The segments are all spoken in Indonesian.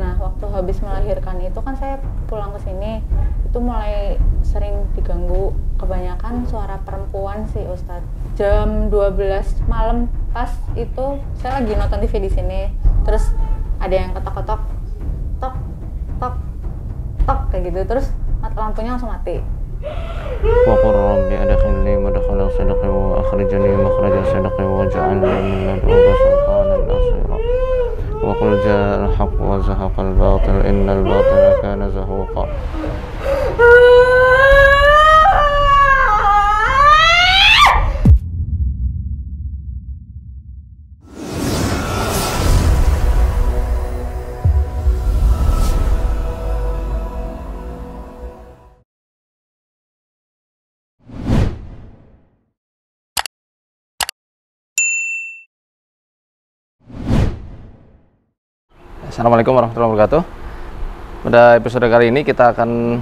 Nah, waktu habis melahirkan itu kan saya pulang ke sini, itu mulai sering diganggu, kebanyakan suara perempuan sih Ustadz. Jam 12 malam pas itu saya lagi nonton TV di sini, terus ada yang ketok-ketok, tok, tok, tok kayak gitu, terus lampunya langsung mati. Wa qur rabbi adkhilni madkhala sidqi wa akhrijni makhraja sidqi waj'alni min ladunka sultanan nasira. Wa qul ja'al haqq wa zahaqal batil innal batila kana zahuqa. Assalamualaikum warahmatullahi wabarakatuh. Pada episode kali ini kita akan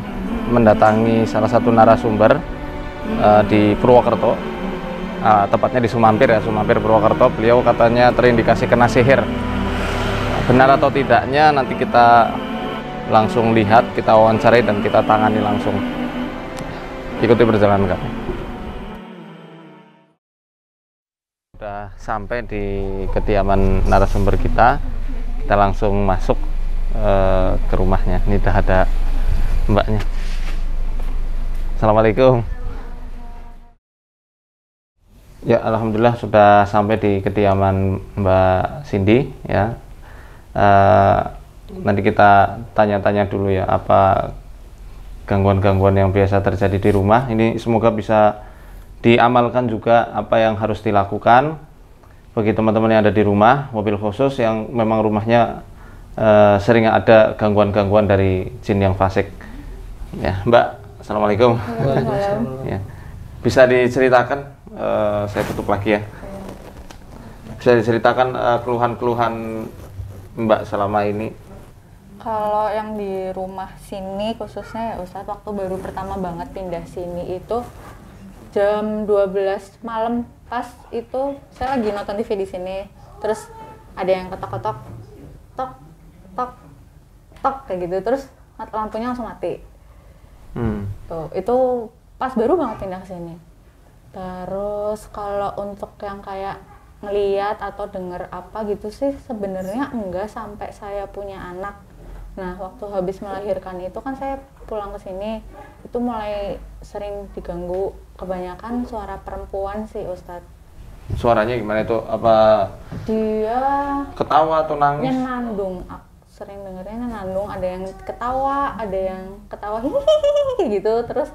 mendatangi salah satu narasumber di Purwokerto, tepatnya di Sumampir ya, Sumampir Purwokerto. Beliau katanya terindikasi kena sihir. Benar atau tidaknya nanti kita langsung lihat, kita wawancarai dan kita tangani langsung. Ikuti perjalanan kami. Sudah sampai di kediaman narasumber kita. Kita langsung masuk ke rumahnya. Ini udah ada mbaknya. Assalamualaikum. Ya, alhamdulillah sudah sampai di kediaman Mbak Cindy ya. Nanti kita tanya-tanya dulu ya, apa gangguan-gangguan yang biasa terjadi di rumah. Ini semoga bisa diamalkan juga apa yang harus dilakukan bagi teman-teman yang ada di rumah, mobil khusus yang memang rumahnya sering ada gangguan-gangguan dari jin yang fasik. Ya, Mbak, assalamualaikum. Ya. Bisa diceritakan, saya tutup lagi ya. Bisa diceritakan keluhan-keluhan Mbak selama ini? Kalau yang di rumah sini khususnya ya Ustadz, waktu baru pertama banget pindah sini itu jam 12 malam pas itu saya lagi nonton TV di sini, terus ada yang ketok-ketok, tok, tok, tok kayak gitu, terus lampunya langsung mati. Tuh, itu pas baru banget pindah ke sini. Terus kalau untuk yang kayak ngeliat atau denger apa gitu sih sebenarnya enggak sampai saya punya anak. Nah, waktu habis melahirkan itu kan saya pulang ke sini, itu mulai sering diganggu, kebanyakan suara perempuan sih Ustadz. Suaranya gimana itu? Apa dia ketawa atau nangis? Nyenandung, sering dengernya nyenandung, ada yang ketawa hihihi gitu, terus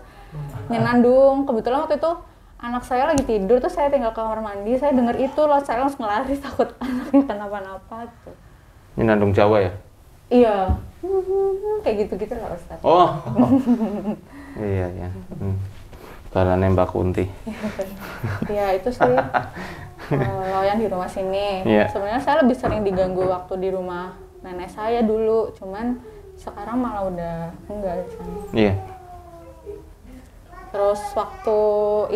nyenandung. Kebetulan waktu itu anak saya lagi tidur, terus saya tinggal ke kamar mandi, saya denger itu loh, saya langsung lari takut anaknya kenapa-napa gitu. Nyenandung Jawa ya? Iya, kayak gitu-gitu lah Ustadz. Oh, iya ya. Balane Mbak Kunti. Iya itu sih. Kalau yang di rumah sini, sebenarnya saya lebih sering diganggu waktu di rumah nenek saya dulu, cuman sekarang malah udah enggak di sana. Iya. Terus waktu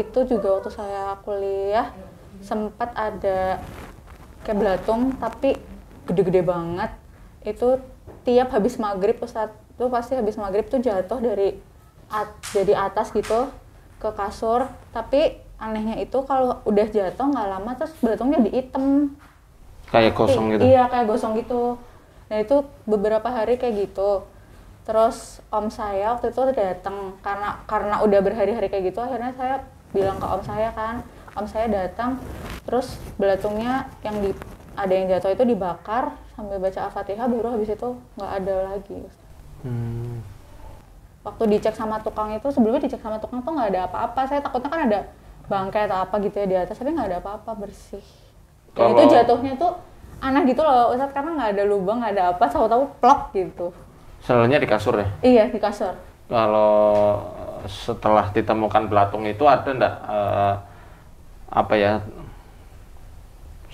itu juga waktu saya kuliah sempat ada kayak belatung tapi gede-gede banget. Itu tiap habis maghrib Ustadz, tuh pasti habis maghrib tuh jatuh dari atas gitu ke kasur, tapi anehnya itu kalau udah jatuh nggak lama terus belatungnya jadi hitam. Kayak gosong gitu? Iya, kayak gosong gitu. Nah itu beberapa hari kayak gitu. Terus om saya waktu itu datang, karena udah berhari-hari kayak gitu, akhirnya saya bilang ke om saya kan, om saya datang, terus belatungnya ada yang jatuh itu dibakar sambil baca Al-Fatihah, baru habis itu nggak ada lagi. Waktu dicek sama tukang itu, sebelumnya dicek sama tukang tuh nggak ada apa-apa. Saya takutnya kan ada bangkai atau apa gitu ya di atas, tapi nggak ada apa-apa, bersih. Dan itu jatuhnya tuh aneh gitu loh Ustadz, karena nggak ada lubang, nggak ada apa, tahu-tahu plok gitu. Selalunya di kasur ya? Iya, di kasur. Kalau setelah ditemukan belatung itu ada nggak apa ya,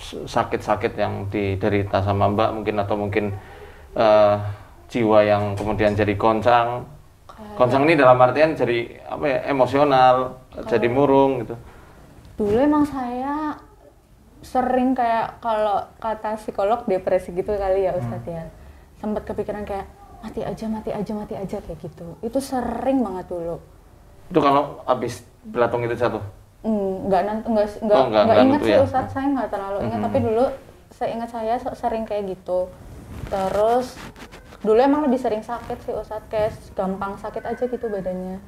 sakit-sakit yang diderita sama Mbak mungkin, atau mungkin jiwa yang kemudian jadi goncang? Goncang ini dalam artian jadi apa ya, emosional, jadi murung gitu. Dulu emang saya sering kayak, kalau kata psikolog, depresi gitu kali ya Ustadz ya. sempat kepikiran kayak mati aja kayak gitu. Itu sering banget dulu. Itu kalau habis belatung itu jatuh? Nggak ingat sih ya? Ustadz, saya nggak terlalu ingat, tapi dulu saya ingat saya sering kayak gitu. Terus dulu emang lebih sering sakit sih Ustadz, kayak gampang sakit aja gitu badannya.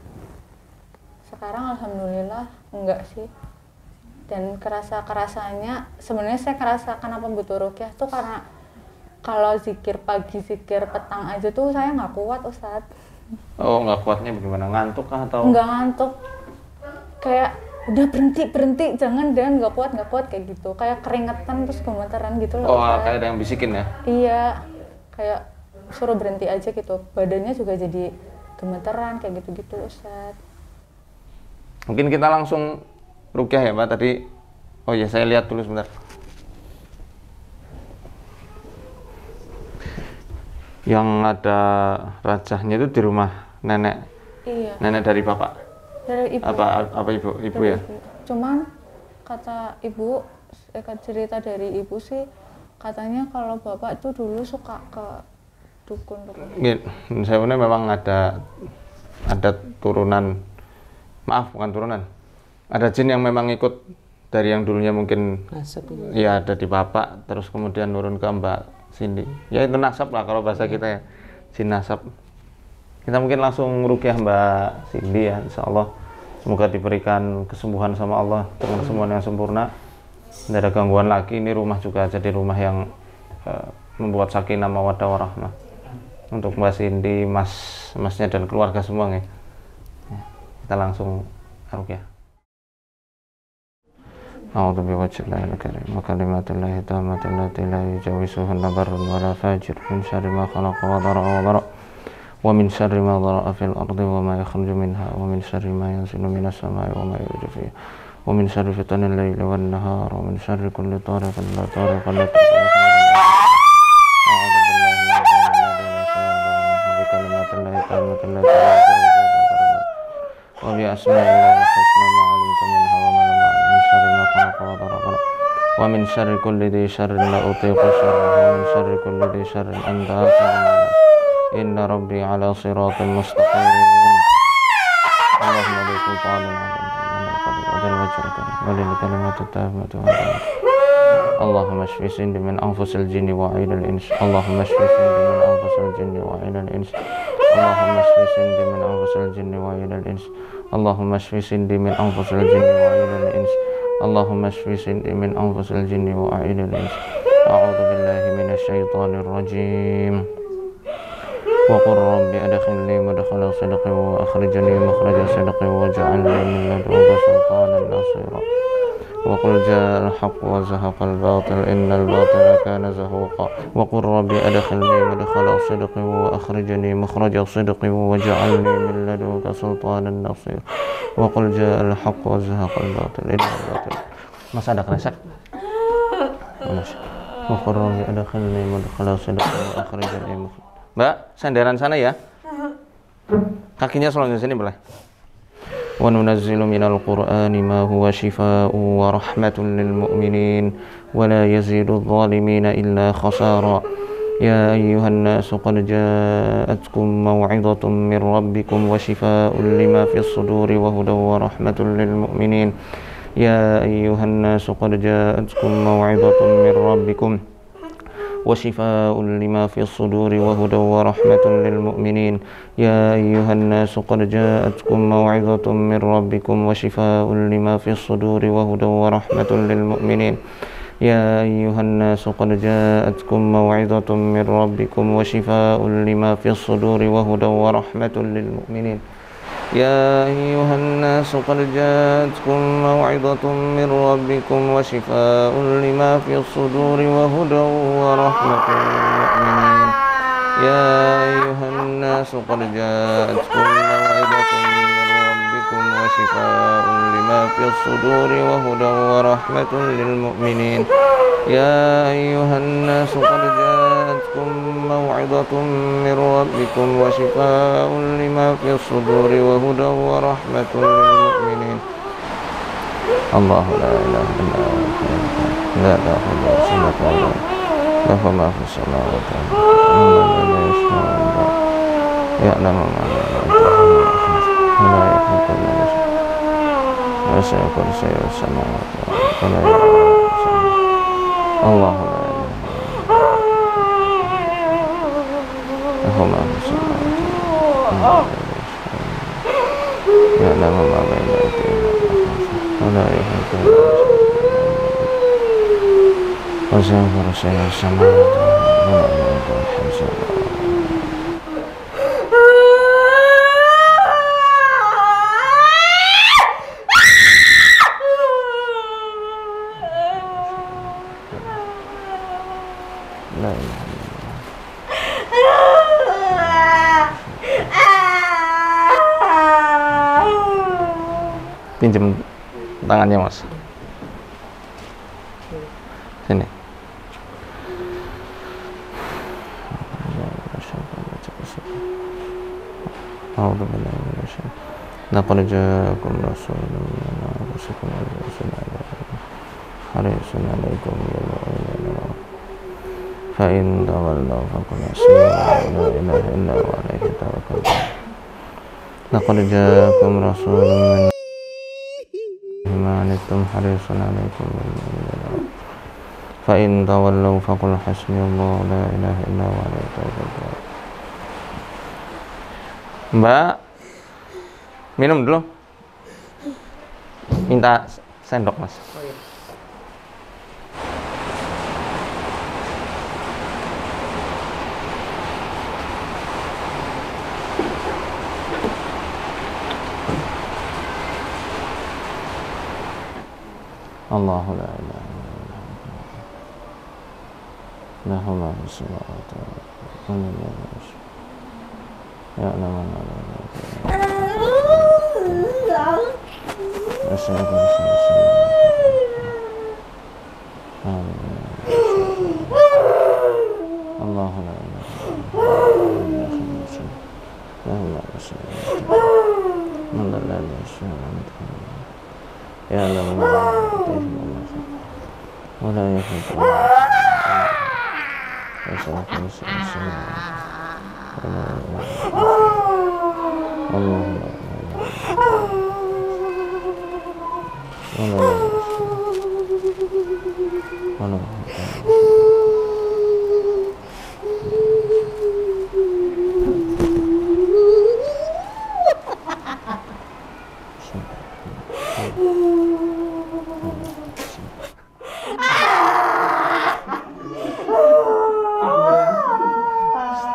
Sekarang alhamdulillah enggak sih. Dan kerasanya sebenarnya saya kerasa kenapa butuh ruqyah tuh karena kalau zikir pagi, zikir petang aja tuh saya nggak kuat Ustadz. Oh, nggak kuatnya bagaimana? Ngantuk kah atau? Nggak ngantuk, kayak udah berhenti, jangan, dan nggak kuat kayak gitu, kayak keringetan terus gemeteran gitu loh. Oh, kayak ada yang bisikin ya? Iya, kayak suruh berhenti aja gitu, badannya juga jadi gemeteran kayak gitu-gitu Ustadz. Mungkin kita langsung ruqyah ya Mbak tadi. Oh ya, saya lihat dulu sebentar. Yang ada rajahnya itu di rumah nenek. Iya. Nenek dari bapak. Dari ibu. Apa ibu ya? Ibu. Cuman kata ibu, cerita dari ibu sih katanya kalau bapak itu dulu suka ke dukun. Saya punya memang ada turunan, maaf bukan turunan, ada jin yang memang ikut dari yang dulunya mungkin ya ada di bapak, terus kemudian turun ke Mbak Cindy. Ya itu nasab lah kalau bahasa kita ya, jin nasab. Kita mungkin langsung ruqyah Mbak Cindy ya, insya Allah. Semoga diberikan kesembuhan sama Allah dengan kesembuhan yang sempurna. Tidak ada gangguan lagi. Ini rumah juga jadi rumah yang membuat sakinah mawaddah warahmah untuk Mbak Cindy, masnya dan keluarga semua ya. Kita langsung ruqyah. A'udzu biwajhillahil karim wa kalimatillahi tammati allati la yujawisuhunna barrun wala fajir min syarri ma khalaqa wa dara'a wa dara'a wa min syarri ma dara'a fil ardi wa ma yakhruju minha wa min syarri ma yanzilu minas samai wa ma yurju fiha wa min syarri fitanil laili wan nahar wa min syarri kulli tariqin la tariqa lahu a'udzu billahi minash shaitanir rajim bi kalimatillahi tammati allati la yujawisuhunna wa bi asma'illahi husna ma 'alimta minha wa ma lam a'lam min syarri ma khalaqa wa dara'a wa min syarri kulli dhi syarrin la utiqu syarrahu wa min syarri kulli dhi syarrin anta akhidun min inna rabbi ala siratin mustaqim. Allahumma li sultanin adil wajhaka wa li kalimatit tammati Allahumma shfi sindi min anfusil jinni wa ainil ins. Allahumma shfi sindi min anfusil jinni wa ainil ins. Allahumma shfi sindi min anfusil jinni wa ainil ins. Allahumma shfi sindi min anfusil jinni wa ainil ins. Allahumma shfi sindi min anfusil jinni wa ainil ins. A'udzu billahi minasy syaithanir rajim. Wa qur rabbi adkhilni madkhala sidqin wa akhrijni makhraja sidqin waj'alni min ladunka sultanan nasira. Wa qul ja'al haqq wa zahaqal batil innal batila kana zahuqa. Wa qur rabbi adkhilni madkhala sidqin wa akhrijni makhraja sidqin waj'alni min ladunka sultanan nasira. Wa qul ja'al haqq wa zahaqal batil innal batila. Mas ada kresek? Wa qur rabbi adkhilni madkhala sidqin wa akhrijni. Mbak, sandaran sana ya. Kakinya selonjor sini boleh. Wa nunazzilu minal qur'ani ma huwa shifaa'un wa rahmatun lil mu'minin wa la yazidu adh-dhalimina illa khasara. Ya ayyuhan nasu qad ja'atkum maw'idhatun min rabbikum wa shifaa'un lima fis suduri wa hudan wa rahmatun lil mu'minin. Ya ayyuhan nasu qad ja'atkum maw'idhatun min rabbikum وشفاء لما في الصدور وهدى ورحمة للمؤمنين يا أيها الناس قد جاءتكم موعظة من ربكم وشفاء لما في الصدور وهدى ورحمة للمؤمنين يا أيها الناس قد جاءتكم موعظة من ربكم وشفاء لما في الصدور وهدى ورحمة للمؤمنين يا أيها الناس قد جاءتكم موعظة من ربكم وشفاء لما في الصدور وهدى ورحمة للمؤمنين يا أيها الناس قد جاءتكم موعظة من ربكم وشفاء لما في الصدور وهدى ورحمة للمؤمنين يا أيها الناس قد جاءتكم موعظة من ربكم وشفاء لما في الصدور وهدى ورحمة للمؤمنين الله لا إله إلا هو لا تأخذه سنة ولا lahu ma fis samawati wa ya'lamu ma la yakhluqu wa sa'a kursiyyu samawati wa la Allahu la lahu ma fis samawati ya'lamu ma baina aydihim wa la yakhluqu wa sa'a kursiyyu samawati wa la yakhluqu pinjam tangannya mas, sini. Laqad ja'akum rasulun min anfusikum harisun 'alaikum fa in tawallaw faqul hasbunallahu la ilaha illa huwa alayhi tawakkaltu. Laqad ja'akum rasulun min antum harisun 'alaikum fa in tawallaw faqul hasbunallahu la ilaha illa huwa alayhi tawakkaltu. Mbak, minum dulu. Minta sendok mas. Allahu la ilaha illallah. Lahu ma fis samawati wa ma fil ardi. Ya'lamu ma la Allahu la ilaha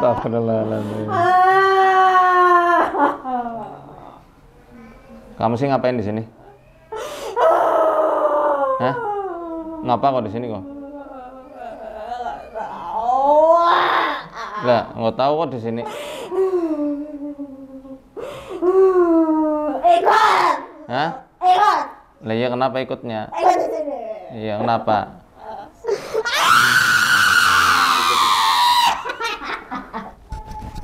Astagfirullahaladzim. Kamu sih ngapain di sini? Hah? Ngapa kok di sini kok? Lah, nggak tahu kok di sini. Ikut. Hah? Ikut. Lah iya kenapa ikutnya? Ikut di sini. Iya kenapa?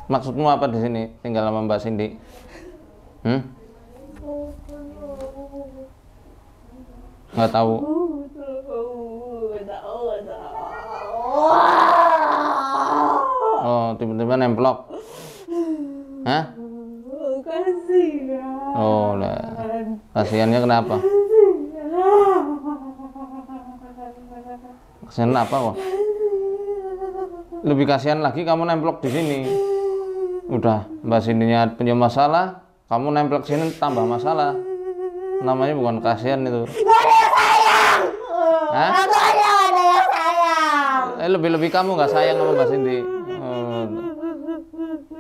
Maksudmu apa di sini? Tinggal sama Mbak Cindy? Nggak tahu. Oh, tiba-tiba nemplok. Hah? Kasihan. Oh, lah. Kasihannya kenapa? Kasihan apa kok? Lebih kasihan lagi kamu nemplok di sini. Udah, Mbak Cindy-nya punya masalah, kamu nemplok sini tambah masalah. Namanya bukan kasihan itu. Gak ada yang sayang. Hah? Aku ada yang sayang. Lebih-lebih kamu nggak sayang sama Mbak Cindy.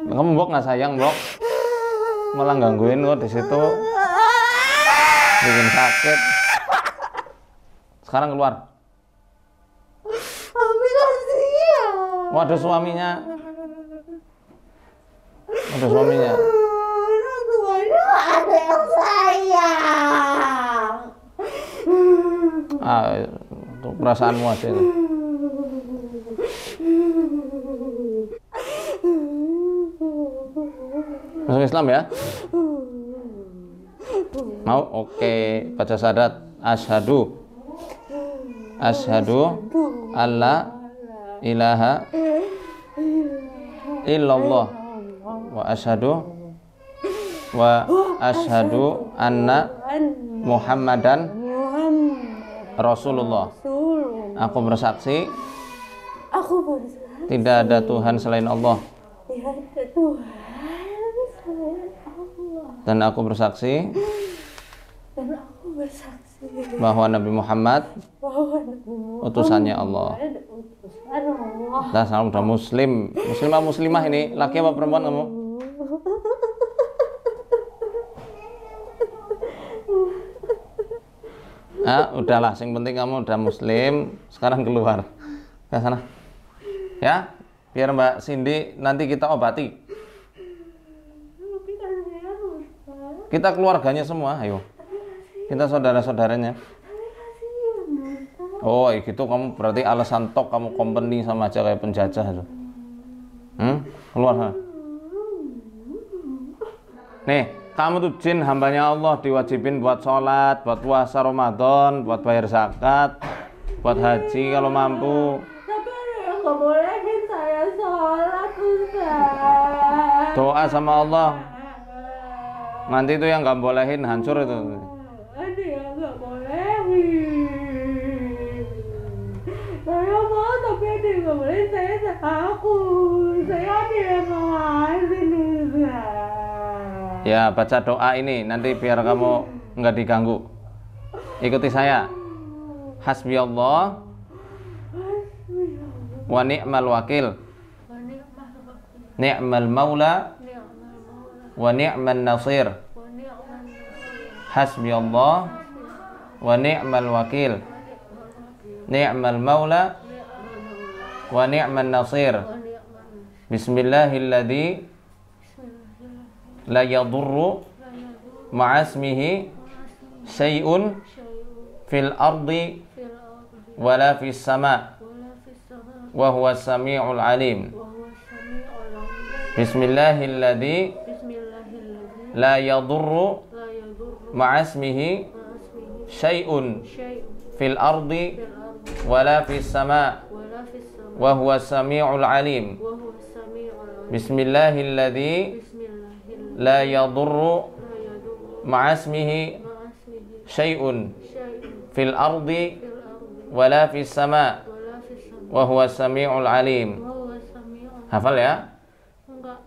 Kamu Bok nggak sayang Bok, malah gangguin kok di situ, bikin sakit. Sekarang keluar. Tapi kasihan. Oh, ada suaminya. Ada suaminya. Orang tuanya ada yang sayang. Untuk perasaanmu aja ini. Masuk Islam ya? Mau? Oke. Baca syahadat. Asyhadu alla ilaha illallah wa asyhadu anna Muhammadan Rasulullah. Aku bersaksi tidak ada Tuhan selain Allah. Dan aku bersaksi bahwa Nabi Muhammad utusannya Allah. Nah, salam udah muslimah ini, laki apa perempuan kamu? Udahlah, yang penting kamu udah muslim, sekarang keluar ke sana. Ya, biar Mbak Cindy nanti kita obati. Kita keluarganya semua, ayo. Kita saudara-saudaranya. Oh, gitu kamu berarti alasan tok kamu company sama aja kayak penjajah itu. Keluar sana. Nih, kamu tuh jin hambanya Allah, diwajibin buat sholat, buat puasa Ramadan, buat bayar zakat, buat haji kalau mampu. Tapi ada yang nggak bolehin saya sholat, Ustaz. Doa sama Allah. Nanti itu yang nggak bolehin hancur itu. Ada yang nggak bolehin. Saya mau, tapi ada yang nggak bolehin. Saya takut. Saya ada yang ngawasin, Ustaz. Ya, baca doa ini nanti biar kamu nggak diganggu. Ikuti saya. Hasbiyallah wa ni'mal wakil. Ni'mal maula wa ni'man nasir. Hasbiyallah wa ni'mal wakil. Ni'mal maula wa ni'man nasir. Bismillahilladzi la yadurru ma'asmihi syai'un fil ardi wala fis sama wa huwa sami'ul alim. Bismillahilladzi la yadurru ma'asmihi syai'un fil ardi wala fis sama wa huwa sami'ul alim. Bismillahilladzi la yadurru ma'asmihi syai'un fil ardi wala fis sama wa huwa sami'ul alim. Hafal ya? Enggak.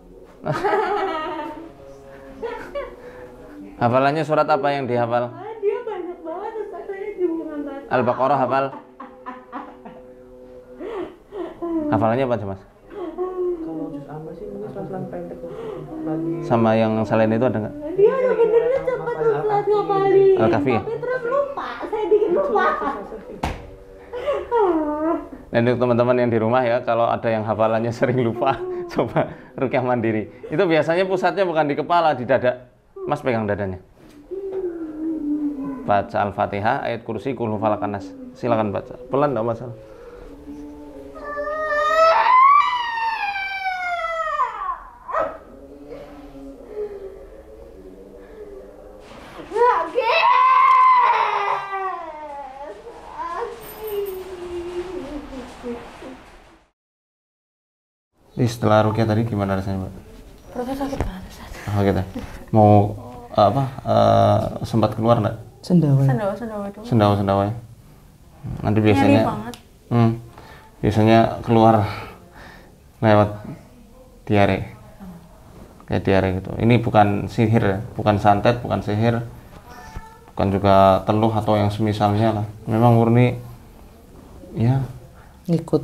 Hafalannya surat apa yang dihafal? Dia banyak banget, Ustaz. Saya juga nggak tahu. Al-Baqarah hafal? Hafalannya apa Mas? Kalau juz amma sih ini selang pendek lagi. Sama yang selain itu ada nggak? Dia udah benernya cepet, Ustaz, ngapalin. Al-Kahfi ya? Tapi terus lupa. Saya bikin lupa. Dan untuk teman-teman yang di rumah ya, kalau ada yang hafalannya sering lupa, coba ruqyah mandiri. Itu biasanya pusatnya bukan di kepala, di dada. Mas pegang dadanya. Baca Al-Fatihah, ayat kursi, qul huwallahu falaq nas. Silakan baca. Pelan enggak masalah. Jadi setelah ruqyah tadi gimana rasanya, Mbak? Perutnya sakit banget, Ustaz. Oh gitu. Mau sempat keluar enggak? Sendawa. Sendawa itu. Sendawa ya. Nanti Nyeri biasanya banget. Biasanya keluar lewat diare. Kayak diare gitu. Ini bukan sihir ya, bukan santet, bukan sihir. Bukan juga teluh atau yang semisalnya lah. Memang murni ya Ngikut.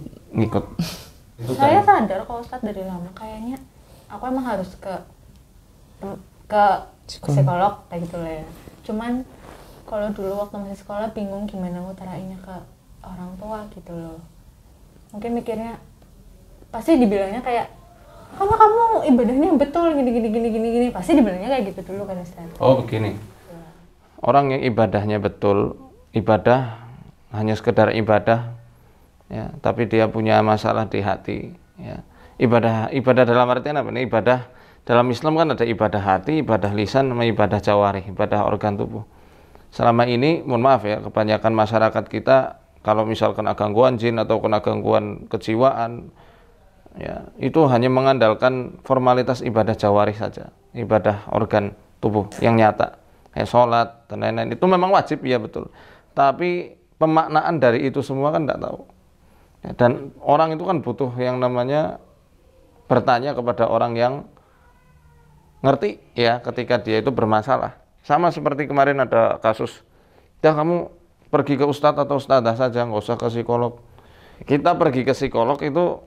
Saya sadar kalau Ustaz dari lama kayaknya aku emang harus ke psikolog kayak gitu lah ya. Cuman kalau dulu waktu masih sekolah bingung gimana ngutarainnya ke orang tua gitu loh. Mungkin mikirnya pasti dibilangnya kayak kamu ibadahnya betul gini pasti dibilangnya kayak gitu dulu kan Ustaz. Oh begini. Orang yang ibadahnya betul, ibadah hanya sekedar ibadah ya, tapi dia punya masalah di hati ya. Ibadah dalam artian apa nih? Ibadah dalam Islam kan ada ibadah hati, ibadah lisan, sama ibadah jawarih, ibadah organ tubuh. Selama ini, mohon maaf ya, kebanyakan masyarakat kita kalau misal kena gangguan jin atau kena gangguan kejiwaan, ya itu hanya mengandalkan formalitas ibadah jawarih saja, ibadah organ tubuh yang nyata, kayak sholat dan lain-lain. Itu memang wajib, ya betul. Tapi pemaknaan dari itu semua kan tidak tahu. Ya, dan orang itu kan butuh yang namanya bertanya kepada orang yang ngerti, ya, ketika dia itu bermasalah. Sama seperti kemarin ada kasus, ya kamu pergi ke ustadz atau ustadzah saja, nggak usah ke psikolog. Kita pergi ke psikolog itu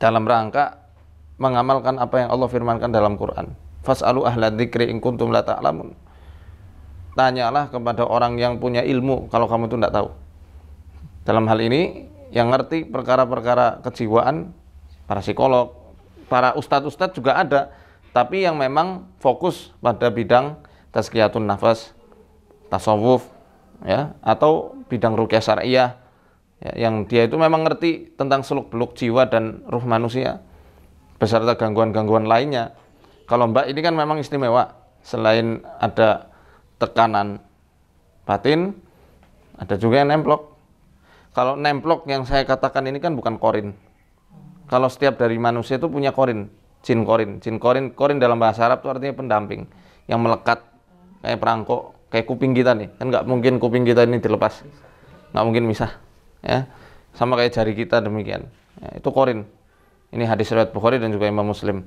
dalam rangka mengamalkan apa yang Allah firmankan dalam Quran. Fas'alu ahla dzikri in kuntum la ta'lamun. Tanyalah kepada orang yang punya ilmu kalau kamu itu tidak tahu. Dalam hal ini yang ngerti perkara-perkara kejiwaan, para psikolog, para ustadz-ustadz juga ada, tapi yang memang fokus pada bidang tazkiyatun nafas, tasawuf, ya, atau bidang ruqyah syariah, ya, yang dia itu memang ngerti tentang seluk-beluk jiwa dan ruh manusia beserta gangguan-gangguan lainnya. Kalau Mbak ini kan memang istimewa, selain ada tekanan batin, ada juga yang nemplok. Kalau nemplok yang saya katakan ini kan bukan korin. Kalau setiap dari manusia itu punya korin, jin korin. Jin korin, korin dalam bahasa Arab itu artinya pendamping, yang melekat kayak perangkok, kayak kuping kita nih. Kan nggak mungkin kuping kita ini dilepas, nggak mungkin misah, ya. Sama kayak jari kita demikian. Ya, itu korin. Ini hadis riwayat Bukhari dan juga Imam Muslim.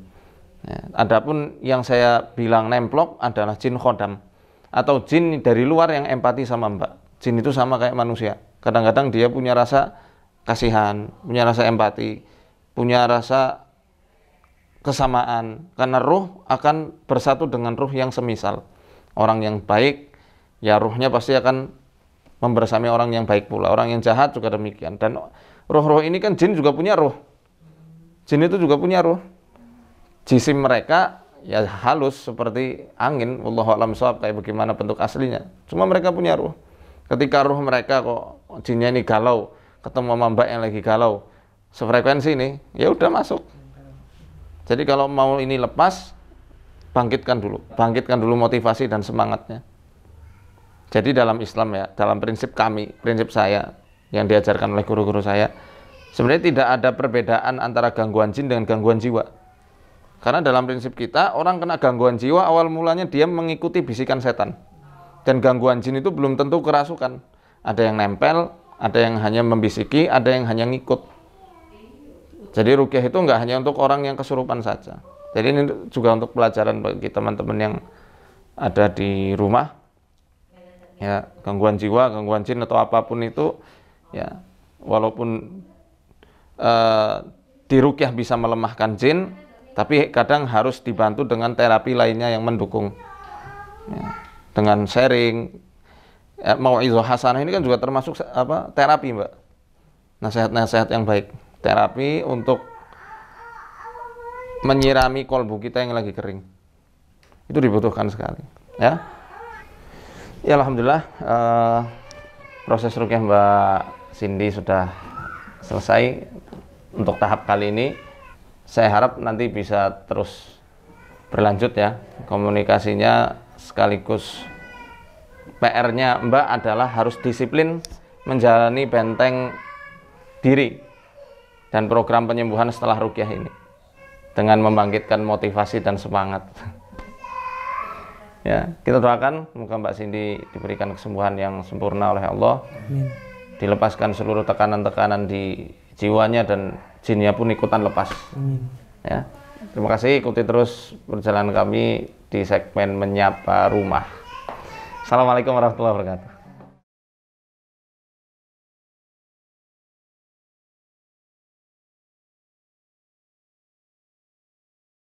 Ya, adapun yang saya bilang nemplok adalah jin khodam atau jin dari luar yang empati sama Mbak. Jin itu sama kayak manusia. Kadang-kadang dia punya rasa kasihan, punya rasa empati, punya rasa kesamaan, karena ruh akan bersatu dengan ruh yang semisal. Orang yang baik, ya ruhnya pasti akan membersami orang yang baik pula. Orang yang jahat juga demikian. Dan ruh-ruh ini kan jin juga punya ruh. Jin itu juga punya ruh. Jisim mereka ya halus seperti angin, wallahu a'lam shawab, kayak bagaimana bentuk aslinya. Cuma mereka punya ruh. Ketika ruh mereka kok jinnya ini galau, ketemu sama Mbak yang lagi galau, sefrekuensi nih, ya udah masuk. Jadi kalau mau ini lepas, bangkitkan dulu motivasi dan semangatnya. Jadi dalam Islam, ya, dalam prinsip kami, prinsip saya yang diajarkan oleh guru-guru saya, sebenarnya tidak ada perbedaan antara gangguan jin dengan gangguan jiwa. Karena dalam prinsip kita, orang kena gangguan jiwa awal mulanya dia mengikuti bisikan setan. Dan gangguan jin itu belum tentu kerasukan. Ada yang nempel, ada yang hanya membisiki, ada yang hanya ngikut. Jadi ruqyah itu nggak hanya untuk orang yang kesurupan saja. Jadi ini juga untuk pelajaran bagi teman-teman yang ada di rumah. Ya, gangguan jiwa, gangguan jin atau apapun itu, ya, walaupun di ruqyah bisa melemahkan jin, tapi kadang harus dibantu dengan terapi lainnya yang mendukung. Ya, dengan sharing, mau'izah hasanah ini kan juga termasuk terapi, Mbak. Nasihat-nasihat yang baik, terapi untuk menyirami kolbu kita yang lagi kering. Itu dibutuhkan sekali, ya. Ya, alhamdulillah, proses ruqyah Mbak Cindy sudah selesai untuk tahap kali ini. Saya harap nanti bisa terus berlanjut, ya, komunikasinya, sekaligus PR-nya Mbak adalah harus disiplin menjalani benteng diri dan program penyembuhan setelah ruqyah ini dengan membangkitkan motivasi dan semangat. Ya, kita doakan semoga Mbak Cindy diberikan kesembuhan yang sempurna oleh Allah. Amin. Dilepaskan seluruh tekanan-tekanan di jiwanya dan jinnya pun ikutan lepas. Amin. Ya. Terima kasih, ikuti terus perjalanan kami di segmen Menyapa Rumah. Assalamualaikum warahmatullahi wabarakatuh.